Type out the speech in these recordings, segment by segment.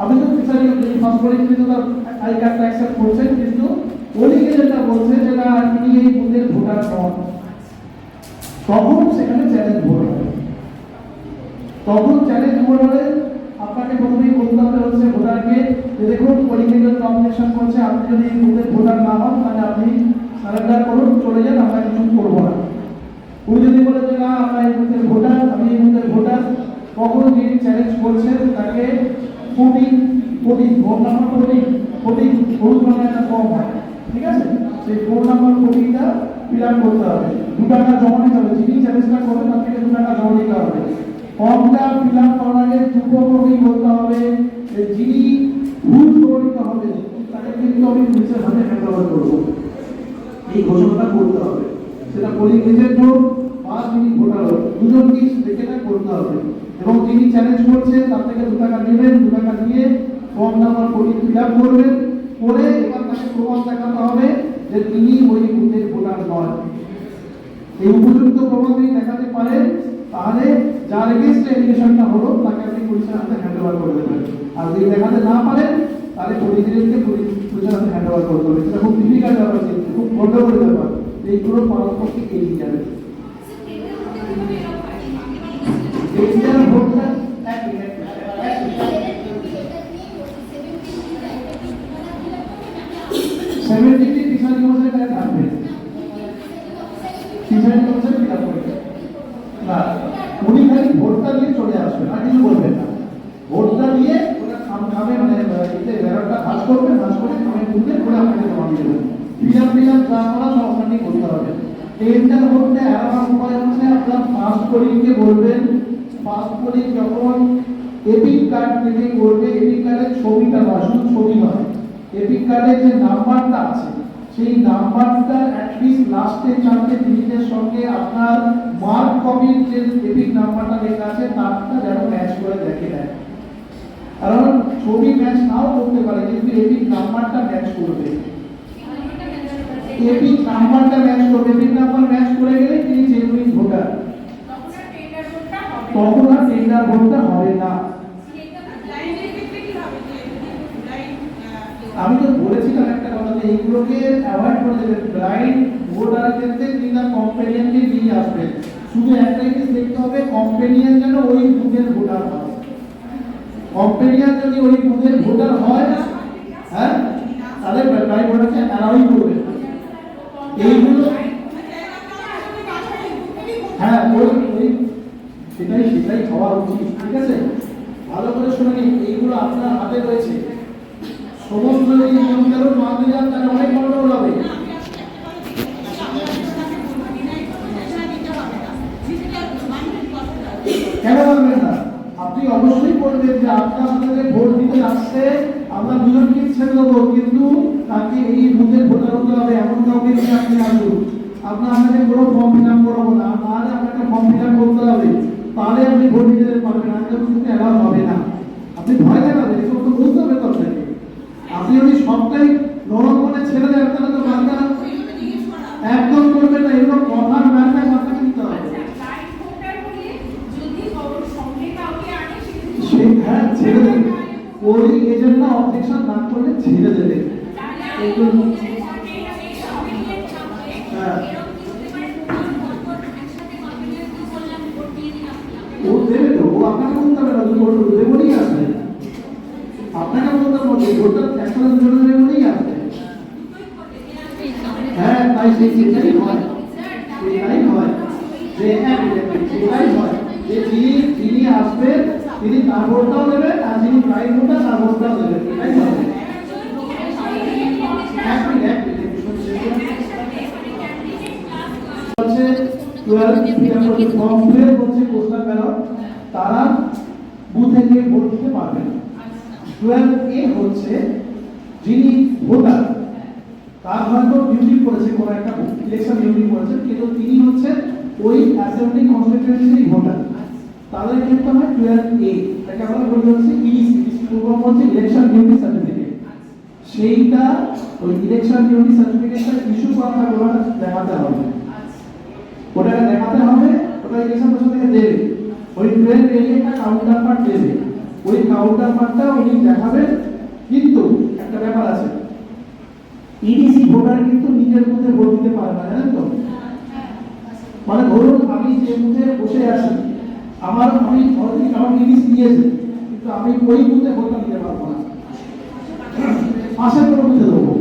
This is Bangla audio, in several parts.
আপনি তো ফিচারিং ফার্স্ট পোলিং কিন্তু তার আই কার্ডটা অ্যাকসেপ্ট করছেন, কিন্তু পোলিংয়ে যেটা বলছে যে না তিনি এই বুথের ভোটার নন, তখন সেখানে চ্যালেঞ্জ ভোট হবে। তখন চ্যালেঞ্জ ভোট হলে আপনাকে প্রথমেই বলতে হবে হচ্ছে ভোটারকে যে দেখুন পলিটিক্যাল নমিনেশন করছে, আপনি যদি এই বুথের ভোটার না হন তাহলে আপনি সারেন্ডার করুন, চলে যান, আমরা কিছু করবো না। উনি যদি বলে যে না আমরা এই বুথের ভোটার, আমি এই বুথের ভোটার, তখন যিনি চ্যালেঞ্জ করছেন তাকে 40 ফোন নাম্বার 40 ফোন নাম্বার একটা ফর্ম হয়, ঠিক আছে, সেই ফোন নাম্বার 40টা ফিল আপ করতে হবে, 2 টাকা জমা দিতে হবে, যিনি চ্যালেঞ্জটা করবেন তার থেকে 2 টাকা জমা দিতে হবে। ফর্মটা ফিল আপ করার আগে দুটোভাবেই বলতে হবে যে যিনি ভুল প্রমাণিত হবে তাকে কিন্তু আমি পুলিশের হাতে হ্যান্ড ওভার করবো, এই ঘোষণাটা করতে হবে। সেটা পোলিং এজেন্ট হোক বা যিনি ভোটার হোক, দুজনকেই সেটা করতে হবে। এবং যিনি চ্যালেঞ্জ করছে তার থেকে 2 টাকা নেবেন, 2 টাকা দিয়ে ফর্ম নাম্বার 40 ফিল আপ করবেন, করে এবার তাকে প্রমাণ দেখাতে হবে যে তিনি ওই বুথের ভোটার নন। এই উপযুক্ত প্রমাণ যদি দেখাতে পারে তাহলে যার এগেইনস্টে এলিগেশনটা হলো তাকে আপনি পুলিশের হাতে হ্যান্ড ওভার করে দেবেন। আর যদি দেখাতে না পারেন তাহলে পলিটিক্যালকে পুলিশের হাতে হ্যান্ড ওভার করতে হবে। এটা খুব ডিফিকাল্ট ব্যাপার, খুব গন্ডগোলের ব্যাপার, এইগুলো পারস্পরিক এড়িয়ে যাবে। এইটার ভোটটা এক মিনিট 70টি টিচার দিবসের কাছে থাকবে, টিচার দিবসে ফিল আপ করবে না, উনি খালি ভোটটা দিয়ে চলে আসবেন, আর কিছু বলবেন না। ভোটটা দিয়ে ওটা খামে মানে এতে ব্যালটটা ভাঁজ করবেন, ভাঁজ করে খামে তুলবেন, করে আপনাকে জমা দিয়ে দেবেন। ফিল আপ যা করা সব আপনাকে করতে হবে। টেন্ডার ভোটে আলাদা উপায় হচ্ছে আপনার ফার্স্ট পোলিংকে বলবেন, ফার্স্ট পোলিং যখন এপিক কার্ড থেকে করবে, এপিক কার্ডের ছবিটা বা শুধু ছবি নয়, এপিক কার্ডের যে নাম্বারটা আছে সেই নাম্বারটা অ্যাটলিস্ট লাস্টে 4টে ডিজিটের সঙ্গে আপনার মার্ক কপির যে এপিক নাম্বারটা লেখা আছে তারটা যেন ম্যাচ করে দেখে নেয়। কারণ ছবি ম্যাচ নাও করতে পারে কিন্তু এপিক নাম্বারটা ম্যাচ করবে, এপিক নাম্বারটা ম্যাচ করবে। এপিক নাম্বার ম্যাচ করে গেলে তিনি জেনুইন ভোটার, তখন আর টেন্ডার ভোটটা হবে না। আমি তো বলেছিলাম একটা কথা যে এইগুলোকে অ্যাভয়েড করে দেবেন। ব্লাইন্ড ভোটারের ক্ষেত্রে তিনি তার কম্পেনিয়নকে নিয়ে আসবেন, শুধু একটা জিনিস দেখতে হবে কম্পেনিয়ন যেন ওই বুথের ভোটার হয়। কম্পেনিয়ন যদি ওই বুথের ভোটার হয়, হ্যাঁ, তাহলে ব্লাইন্ড ভোটারকে অ্যালাউই করবেন। এইগুলো হ্যাঁ ওই সেটাই হওয়া উচিত, ঠিক আছে। ভালো করে শুনে নিন, এইগুলো আপনার হাতে রয়েছে। সমস্ত যদি নিয়মকানুন মানতে যান তাহলে অনেক গন্ডগোল হবে। কেন মানবেন না? আপনি অবশ্যই বলবেন যে আপনার সাথে ভোট দিতে আসছে আমরা দুজনকে ছেড়ে দেবো, কিন্তু তাকে এই বুথের ভোটার হতে হবে এমন কাউকে নিয়ে আপনি আসুন। আপনাকে কোনো ফর্ম ফিল আপ করাবো না, তাহলে আপনাকে ফর্ম ফিল আপ করতে হবে, তাহলে আপনি ভোট দিতে পারবেন, আর কেউ কিন্তু অ্যালাউ হবে না। আপনি ভয় দেখাবেন, এসব তো বুঝতে হবে তো আপনাকে। আপনি যদি সবটাই নরম মনে ছেড়ে দেন তাহলে তো বার্তা একদম করবেন না, এগুলো কথার ব্যাপারে মাথায় নিতে হবে। হ্যাঁ ছেড়ে দেবে, ওই এজেন্ট না অবজেকশন না করলে ছেড়ে দেবে। ও দেবে তো, ও আপনাকে বলতে হবে না, ভোট দেবে বলেই আসবে, আপনাকে বলতে হবে ভোটটা একটা জন্য দেবে বলেই আসবে। হ্যাঁ তাই সেটাই হয়, সেটাই হয় যে সেটাই হয় যে যিনি আসবেন তিনি তার ভোটটাও দেবেন, আর যিনি প্রাইম ভোটার তার ভোটটাও দেবেন, এটাই হবে। তারা বুথে গিয়ে ভোট দিতে পারবেন। 12A হচ্ছে যিনি ভোটার, তার হয়তো ডিউটি করেছে কোনো একটা ইলেকশন ডিউটি করেছে, কিন্তু তিনি হচ্ছে ওই অ্যাসেম্বলি কনস্টিটিউয়েন্সির ভোটার, তাদের ক্ষেত্রে হয় 12A, এটাকে আমরা বলি হচ্ছে ইসি, পূর্ব হচ্ছে ইলেকশন ডিউটি সার্টিফিকেট। সেইটা ওই ইলেকশন ডিউটি সার্টিফিকেটটা ইস্যু করা হয়, ওটা দেখাতে হবে, ওটা দেখাতে হবে, ওটা ইলেকশন কমিশন থেকে দেবে, ওই 12A একটা কাউন্টার পার্ট দেবে। ওই কাউন্টার পার্টটা উনি দেখাবেন, কিন্তু একটা ব্যাপার আছে, ইডিসি ভোটার কিন্তু নিজের মধ্যে ভোট দিতে পারে না, জানেন তো? মানে ধরুন আমি যে বুথে বসে আছি, আমি অলরেডি আমার ইডিসি দিয়েছে, কিন্তু আমি ওই বুথে ভোটটা দিতে পারবো না, পাশের কোনো বুথে দেবো,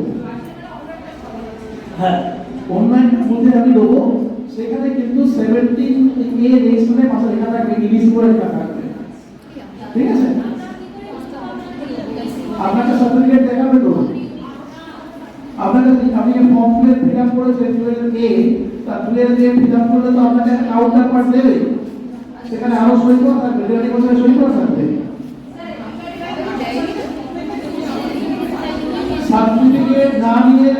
হ্যাঁ অন্য একটা বুথে আমি দেবো, সেখানে কিন্তু 17A রেজিস্ট্রেশনে পাশে লেখা থাকবে, ইডিসি করে লেখা থাকবে, ঠিক আছে? আপনাকে সার্টিফিকেট দেখাবে তো, আপনাকে আপনি ফর্ম ফিল আপ করেছেন 12A, তার 12A ফিল আপ করলে তো আপনাকে কাউন্টার পার্ট দেবে, সেখানে আরো সই করা থাকবে, রেডি করে সই করা থাকবে। সার্টিফিকেট না নিয়ে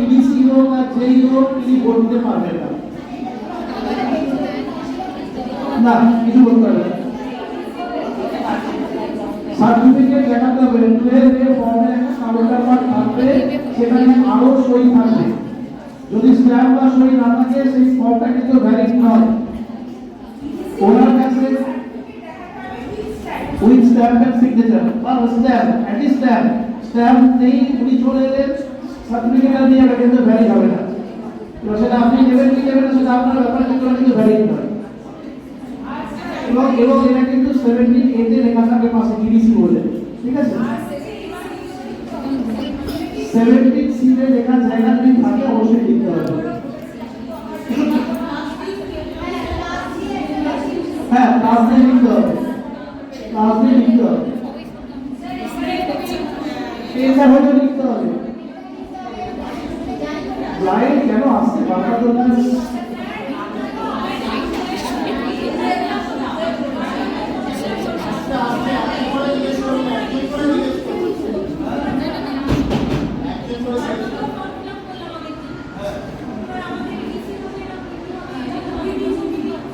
ইডিসি হোক আর যেই হোক তিনি ভোট দিতে পারবেন না, না কিছু বলতে পারবেন না। সার্টিফিকেট দেখাতে হবে, 12A ফর্মে একটা কাউন্টার পার্ট থাকবে, সেখানে আরো সই থাকবে, যদি স্ট্যাম্প বা সই না থাকে সেই ফর্মটা কিন্তু ভ্যালিড নয়। ওনার কাছে উইথ স্ট্যাম্প এন্ড সিগনেচার বা স্ট্যাম্প অ্যান্টি স্ট্যাম্প নেই, উনি চলে এলেন, সার্টিফিকেট নিয়ে গেলে কিন্তু ভ্যালিড হবে না। তো সেটা আপনি নেবেন কি নেবেন না সেটা আপনার ব্যাপার, কিন্তু ভ্যালিড নয়। এবং এটা কিন্তু 17A তে লেখা থাকবে পাশে ইডিসি বলে, ঠিক আছে? 17C তে লেখা জায়গা যদি থাকে অবশ্যই লিখতে হবে, হ্যাঁ ক্লাস দিয়ে লিখতে হবে, ক্লাস দিয়ে লিখতে হবে, এটা হলে লিখতে হবে। লাইট কেন আসছে বারবার বলছেন?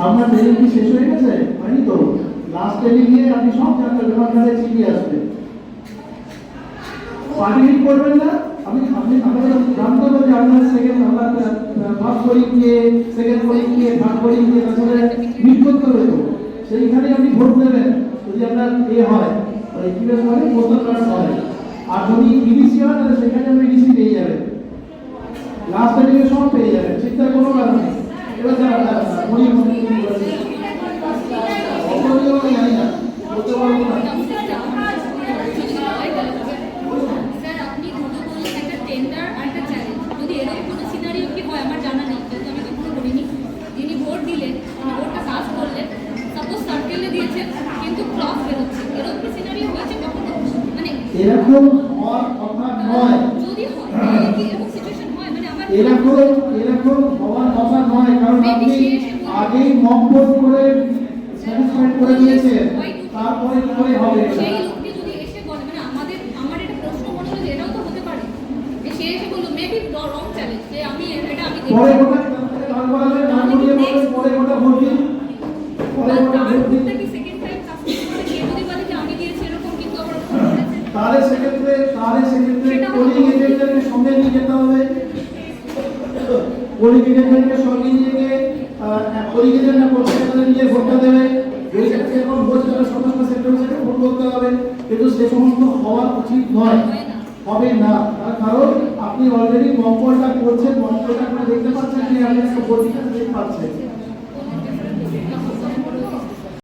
আপনার ট্রেনিং কি শেষ হয়ে গেছে? হয়নি তো? লাস্ট ট্রেনিং নিয়ে আপনি সব জানতে কার্ডে চিঠি আসবে, পার্টিসিপেট করবেন না, আপনাদের জানতে হবে যে আপনার সেকেন্ড আমরা ফার্স্ট বোলিং কে, সেকেন্ড বোলিং কে, থার্ড বোলিং কে আসলে মিট করতে হবে, তো সেইখানে আপনি ভোট দেবেন। যদি আপনার হয় ওই কি বলে পোস্টাল কার্ড হয়, আর যদি ইডিসি হয় তাহলে সেখানে আপনি ইডিসি পেয়ে যাবেন, লাস্ট ট্রেনিং এ সব পেয়ে যাবেন, চিন্তার কোনো কারণ নেই। এবার যারা মনে মনে জানি না বলতে পারবো না। এরকম হওয়ার কথা নয়, এরকম হওয়ার কথা নয়, কারণ আপনি আগেই মক ভোট করে স্যাটিসফাইড করে দিয়েছেন, তারপরে কি হবে? সেই লোকটি যদি এসে বলে, মানে আমার এটা প্রশ্ন মনে হলো যে এটাও তো হতে পারে যে সে এসে বলল মেবি রং চ্যালেঞ্জ, যে আমি এটা আমি পরে ওটা কাজ করা যায় না, পরে ওটা ভোট দিন, পরে ওটা ভোট দিন, কি সেকেন্ড টাইম কাজ করতে পারে, কে যদি বলে যে আমি দিয়েছি এরকম, কিন্তু আবার করেছে, তাহলে সেক্ষেত্রে পোলিং এজেন্টকে সঙ্গে নিয়ে যেতে হবে, পোলিং এজেন্টকে সঙ্গে নিয়ে গিয়ে পোলিং এজেন্টরা প্রত্যেকটা নিয়ে ভোটটা দেবে, এই ক্ষেত্রে এখন ভোট দেবে সমস্ত সেক্টরে ভোট করতে হবে, কিন্তু সে সমস্ত হওয়া উচিত নয়, হবে না। তার কারণ আপনি অলরেডি মকপলটা করছেন, মকপলটা করে দেখতে পাচ্ছেন যে আপনি একটা ভোট দিতে পারছেন,